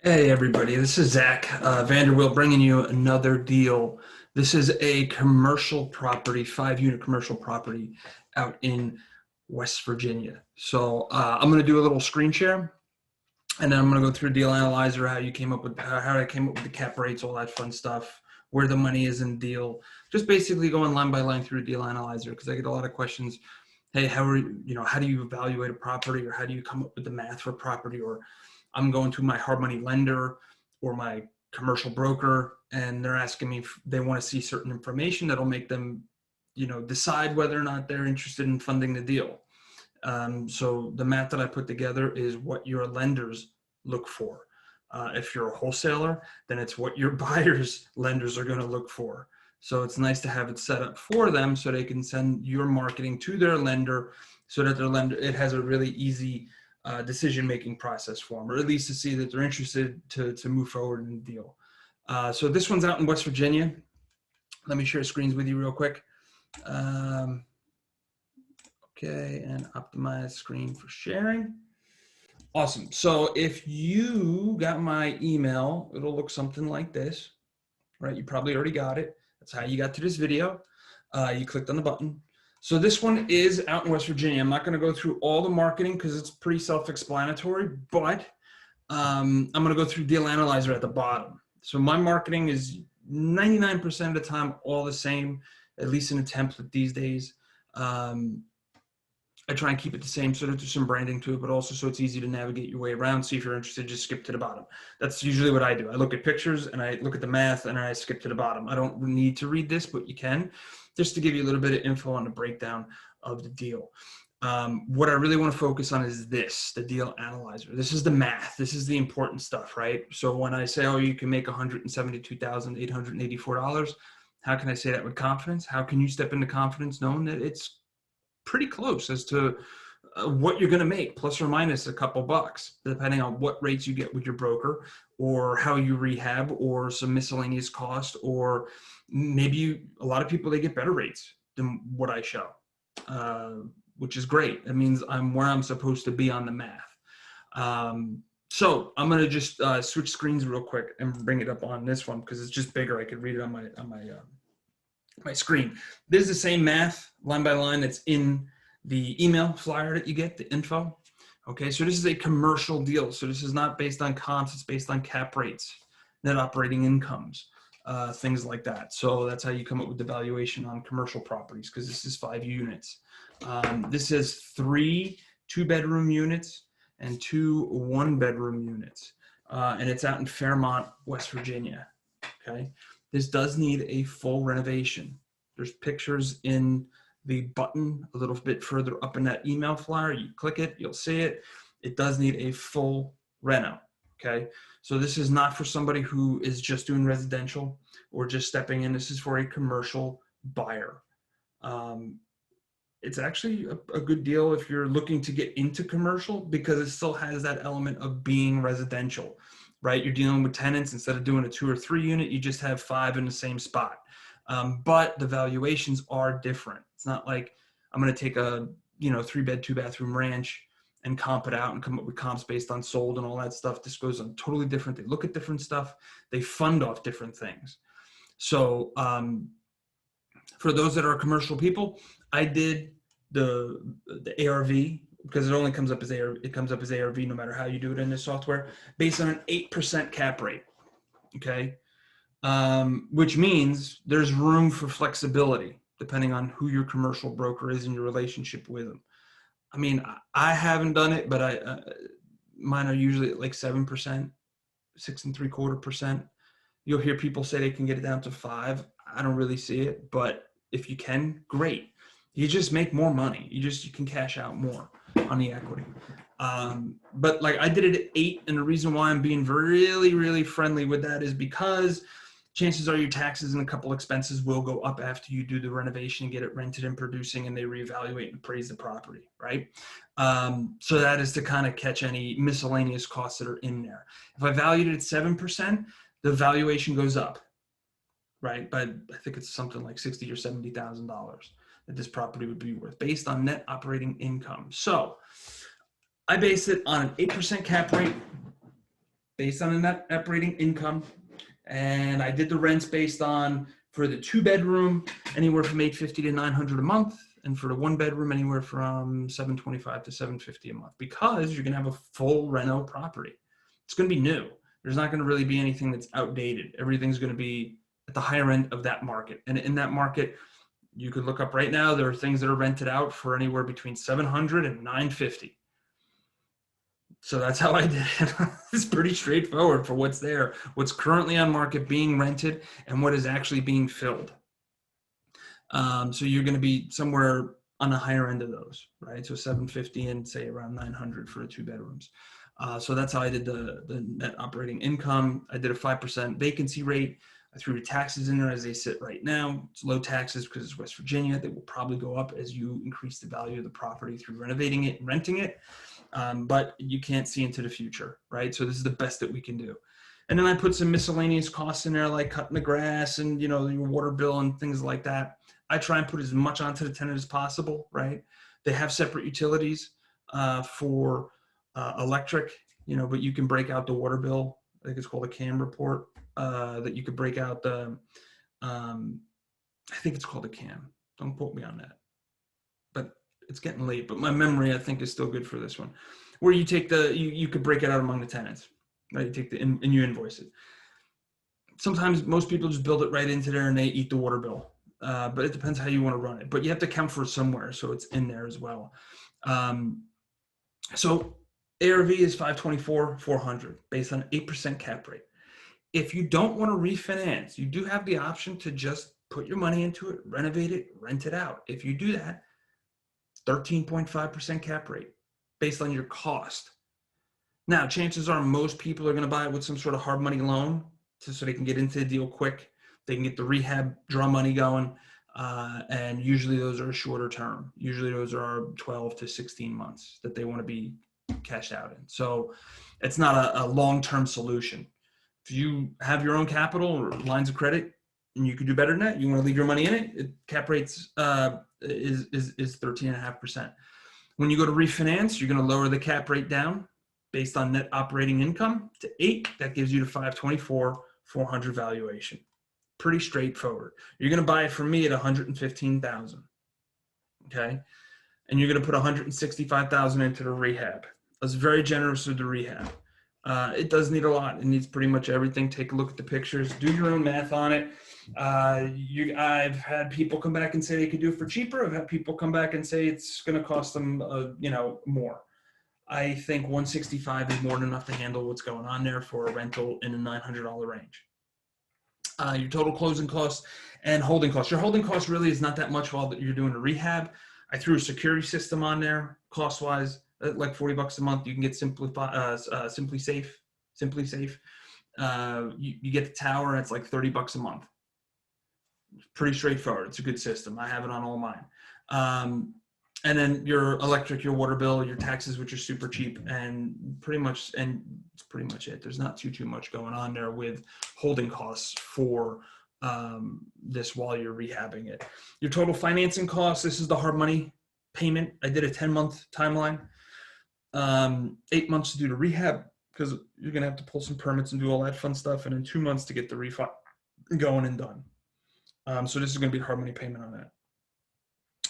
Hey everybody, this is Zach Vanderwilt bringing you another deal. This is a commercial property, 5-unit commercial property out in West Virginia. So I'm going to do a little screen share, and then I'm going to go through Deal Analyzer, how you came up with how I came up with the cap rates, all that fun stuff, where the money is in deal. Just basically going line by line through Deal Analyzer because I get a lot of questions. Hey, how do you evaluate a property, or how do you come up with the math for property, or I'm going to my hard money lender or my commercial broker, and they're asking me if they want to see certain information that'll make them, decide whether or not they're interested in funding the deal. So the math that I put together is what your lenders look for. If you're a wholesaler, then it's what your buyers' lenders are going to look for. So it's nice to have it set up for them so they can send your marketing to their lender so that their lender, it has a really easy decision-making process for them, or at least to see that they're interested to move forward in the deal. So this one's out in West Virginia. Let me share screens with you real quick. Okay, and optimize screen for sharing. Awesome. So if you got my email, it'll look something like this, right? You probably already got it. That's how you got to this video. You clicked on the button. So this one is out in West Virginia. I'm not going to go through all the marketing because it's pretty self-explanatory, but I'm going to go through Deal Analyzer at the bottom. So my marketing is 99% of the time all the same, at least in a template these days. I try and keep it the same so that there's some branding to it, but also so it's easy to navigate your way around. See if you're interested, just skip to the bottom. That's usually what I do. I look at pictures and I look at the math and I skip to the bottom. I don't need to read this, but you can, just to give you a little bit of info on the breakdown of the deal. What I really want to focus on is this, the Deal Analyzer. This is the math. This is the important stuff, right? So when I say, oh, you can make $172,884, how can I say that with confidence? How can you step into confidence knowing that it's pretty close as to what you're going to make, plus or minus a couple bucks, depending on what rates you get with your broker, or how you rehab, or some miscellaneous cost, or maybe a lot of people, they get better rates than what I show, which is great. That means I'm where I'm supposed to be on the math. So I'm going to just switch screens real quick and bring it up on this one because it's just bigger. I could read it on my screen. This is the same math line by line that's in the email flyer that you get, the info. Okay, so this is a commercial deal. So this is not based on comps, it's based on cap rates, net operating incomes, things like that. So that's how you come up with the valuation on commercial properties, because this is 5 units. This is 3 2-bedroom units and 2 1-bedroom units. And it's out in Fairmont, West Virginia. Okay. This does need a full renovation. There's pictures in the button a little bit further up in that email flyer. You click it, you'll see it. It does need a full reno, okay? So this is not for somebody who is just doing residential or just stepping in. This is for a commercial buyer. It's actually a good deal if you're looking to get into commercial, because it still has that element of being residential. Right, you're dealing with tenants. Instead of doing a 2 or 3 unit, you just have 5 in the same spot. But the valuations are different. It's not like I'm going to take a 3-bed 2-bathroom ranch and comp it out and come up with comps based on sold and all that stuff. This goes on totally different. They look at different stuff. They fund off different things. So for those that are commercial people, I did the ARV, because it only comes up as ARV, it comes up as ARV no matter how you do it in this software, based on an 8% cap rate, okay? Which means there's room for flexibility depending on who your commercial broker is and your relationship with them. I mean, I haven't done it, but mine are usually at like 7%, 6.75%. You'll hear people say they can get it down to 5. I don't really see it, but if you can, great. You just make more money. You can cash out more on the equity. But like I did it at 8, and the reason why I'm being really, really friendly with that is because chances are your taxes and a couple expenses will go up after you do the renovation, get it rented and producing, and they reevaluate and appraise the property, right? So that is to kind of catch any miscellaneous costs that are in there. If I valued it at 7%, the valuation goes up, right? But I think it's something like $60,000 or $70,000 that this property would be worth based on net operating income. So I base it on an 8% cap rate based on a net operating income. And I did the rents based on, for the 2-bedroom, anywhere from $850 to $900 a month. And for the 1-bedroom, anywhere from $725 to $750 a month, because you're going to have a full reno property. It's going to be new. There's not going to really be anything that's outdated. Everything's going to be at the higher end of that market. And in that market, you could look up right now, there are things that are rented out for anywhere between $700 and $950. So that's how I did it. It's pretty straightforward for what's there, what's currently on market being rented, and what is actually being filled. So you're going to be somewhere on the higher end of those, right? So $750 and say around $900 for the 2 bedrooms. So that's how I did the net operating income. I did a 5% vacancy rate. I threw the taxes in there as they sit right now. It's low taxes because it's West Virginia. They will probably go up as you increase the value of the property through renovating it and renting it. But you can't see into the future, right? So this is the best that we can do. And then I put some miscellaneous costs in there, like cutting the grass and, you know, your water bill and things like that. I try and put as much onto the tenant as possible, right? They have separate utilities for electric, you know, but you can break out the water bill. I think it's called a CAM report that you could break out the, I think it's called a CAM. Don't quote me on that. But it's getting late, but my memory, I think, is still good for this one, where you take you could break it out among the tenants, right? You take and you invoice it. Sometimes most people just build it right into there and they eat the water bill. But it depends how you want to run it, but you have to account for it somewhere. So it's in there as well. So ARV is 524,400 based on 8% cap rate. If you don't want to refinance, you do have the option to just put your money into it, renovate it, rent it out. If you do that, 13.5% cap rate based on your cost. Now, chances are most people are going to buy it with some sort of hard money loan so they can get into the deal quick. They can get the rehab draw money going. And usually those are shorter term. Usually those are 12 to 16 months that they want to be cashed out in. So it's not a long-term solution. If you have your own capital or lines of credit and you could do better than that, you want to leave your money in it, cap rates is 13.5%. When you go to refinance, you're going to lower the cap rate down based on net operating income to 8. That gives you the 524,400 valuation. Pretty straightforward. You're going to buy it from me at $115,000. Okay. And you're going to put $165,000 into the rehab. That's very generous with the rehab. It does need a lot. It needs pretty much everything. Take a look at the pictures. Do your own math on it. I've had people come back and say they could do it for cheaper. I've had people come back and say it's going to cost them, more. I think 165 is more than enough to handle what's going on there for a rental in a $900 range. Your total closing costs and holding costs. Your holding cost really is not that much while you're doing a rehab. I threw a security system on there, cost-wise, like $40 a month. You can get Simply Safe. You get the tower, and it's like $30 a month. Pretty straightforward. It's a good system. I have it on all mine. And then your electric, your water bill, your taxes, which are super cheap, and it's pretty much it. There's not too much going on there with holding costs for this while you're rehabbing it. Your total financing costs, this is the hard money payment. I did a 10-month timeline, 8 months to do the rehab because you're going to have to pull some permits and do all that fun stuff, and then 2 months to get the refi going and done. So this is going to be a hard money payment on that.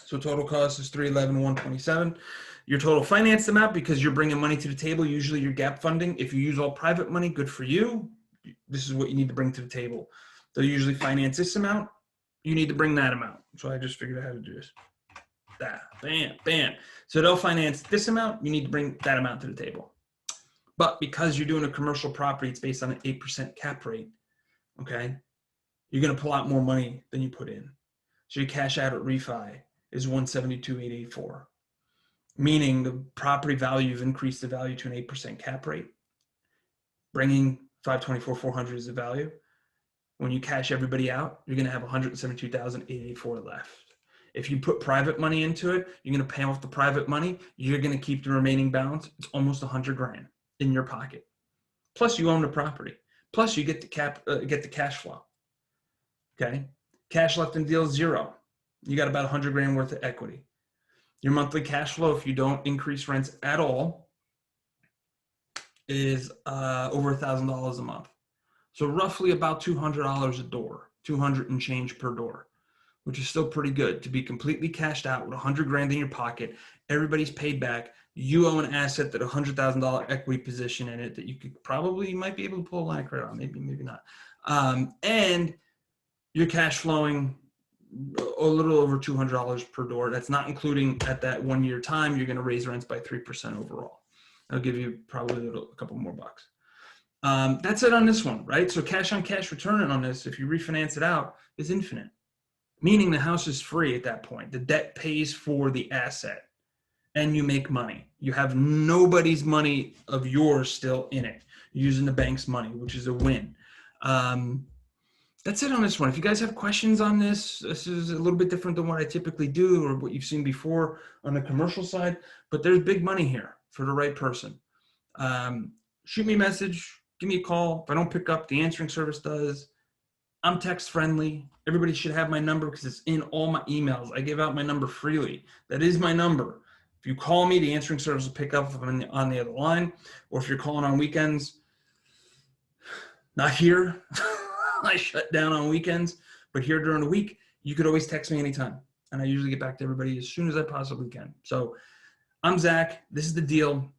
So total cost is $311,127. Your total finance amount, because you're bringing money to the table, usually your gap funding. If you use all private money, good for you. This is what you need to bring to the table. They'll usually finance this amount. You need to bring that amount. So I just figured out how to do this. Bam, bam. So they'll finance this amount. You need to bring that amount to the table. But because you're doing a commercial property, it's based on an 8% cap rate. Okay, you're going to pull out more money than you put in. So your cash out at refi is $172,884, meaning the property value, you've increased the value to an 8% cap rate, bringing $524,400 as the value. When you cash everybody out, you're going to have $172,884 left. If you put private money into it, you're going to pay off the private money. You're going to keep the remaining balance. It's almost $100,000 in your pocket. Plus, you own the property. Plus, you get the cash flow. Okay, cash left in the deal is $0. You got about $100,000 worth of equity. Your monthly cash flow, if you don't increase rents at all, is over $1,000 a month. So roughly about $200 a door, 200 and change per door, which is still pretty good to be completely cashed out with 100 grand in your pocket. Everybody's paid back. You own an asset that $100,000 equity position in it that you you might be able to pull a line of credit on, maybe not. And you're cash flowing a little over $200 per door. That's not including at that 1 year time, you're going to raise rents by 3% overall. I'll give you probably a couple more bucks. That's it on this one, right? So cash on cash return on this, if you refinance it out, is infinite, meaning the house is free at that point. The debt pays for the asset and you make money. You have nobody's money of yours still in it. You're using the bank's money, which is a win. That's it on this one. If you guys have questions on this, this is a little bit different than what I typically do or what you've seen before on the commercial side, but there's big money here for the right person. Shoot me a message, give me a call. If I don't pick up, the answering service does. I'm text friendly. Everybody should have my number because it's in all my emails. I give out my number freely. That is my number. If you call me, the answering service will pick up if I'm on the other line, or if you're calling on weekends, not here. I shut down on weekends, but here during the week, you could always text me anytime. And I usually get back to everybody as soon as I possibly can. So I'm Zach. This is the deal.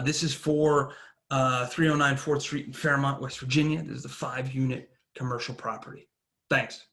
This is for 309 4th Street in Fairmont, West Virginia. This is the 5-unit commercial property. Thanks.